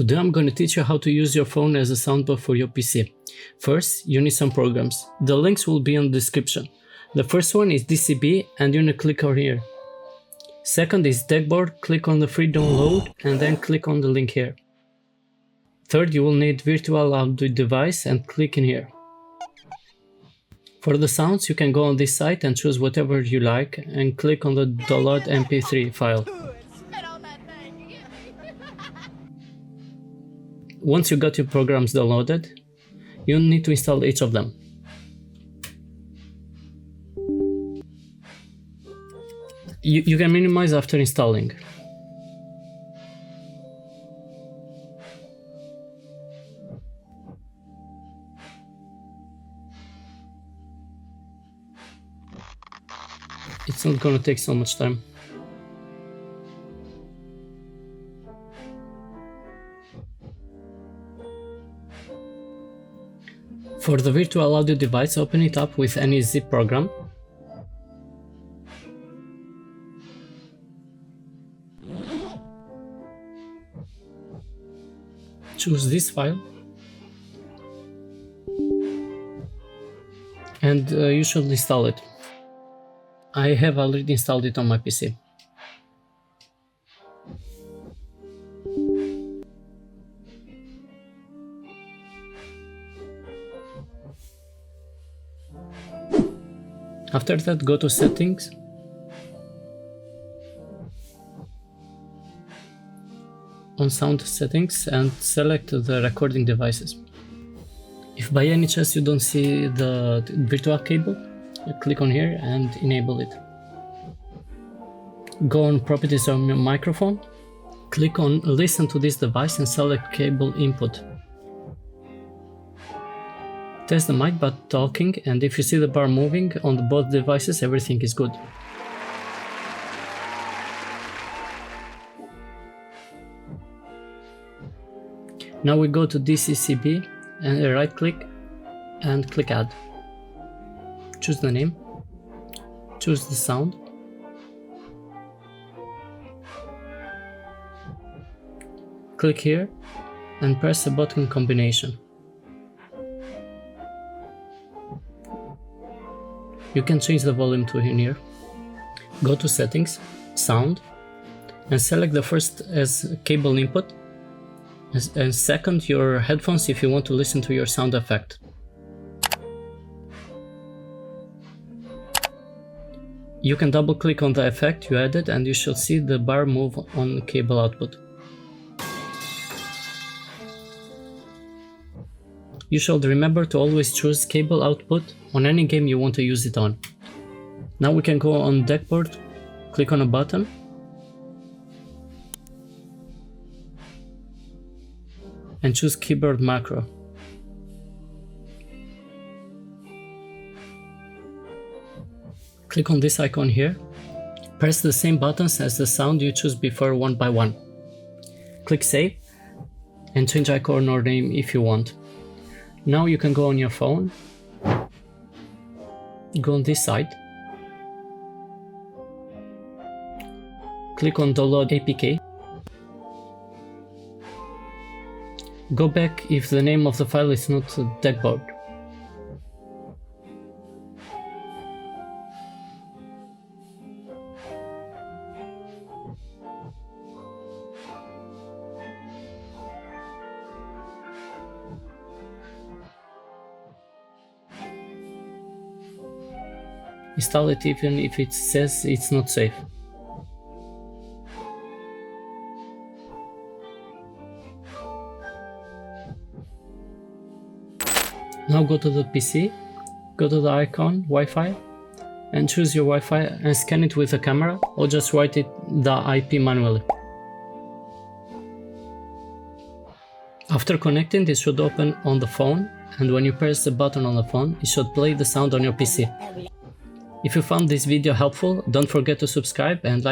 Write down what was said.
Today I'm going to teach you how to use your phone as a soundboard for your PC. First, you need some programs. The links will be in the description. The first one is DCB and you need to click on here. Second is Deckboard, click on the free download and then click on the link here. Third, you will need virtual audio device and click in here. For the sounds, you can go on this site and choose whatever you like and click on the download MP3 file. Once you got your programs downloaded, you need to install each of them. You can minimize after installing. It's not gonna take so much time. For the virtual audio device, open it up with any zip program. Choose this file. And you should install it. I have already installed it on my PC. After that, go to Settings, on Sound Settings and select the recording devices. If by any chance you don't see the virtual cable, click on here and enable it. Go on Properties of your microphone, click on Listen to this device and select Cable Input. Test the mic by talking, and if you see the bar moving on both devices, everything is good. Now we go to DCCB and right click and click Add. Choose the name, choose the sound, click here and press the button combination. You can change the volume to in here. Go to Settings, Sound, and select the first as cable input, and second your headphones if you want to listen to your sound effect. You can double click on the effect you added and you should see the bar move on the cable output. You should remember to always choose cable output on any game you want to use it on. Now we can go on Deckboard, click on a button, and choose Keyboard Macro. Click on this icon here, press the same buttons as the sound you choose before one by one. Click Save, and change icon or name if you want. Now you can go on your phone, go on this site, click on Download APK, go back if the name of the file is not Deckboard. Install it even if it says it's not safe. Now go to the PC, go to the icon Wi-Fi and choose your Wi-Fi and scan it with a camera or just write it the IP manually. After connecting, it should open on the phone, and when you press the button on the phone, it should play the sound on your PC. If you found this video helpful, don't forget to subscribe and like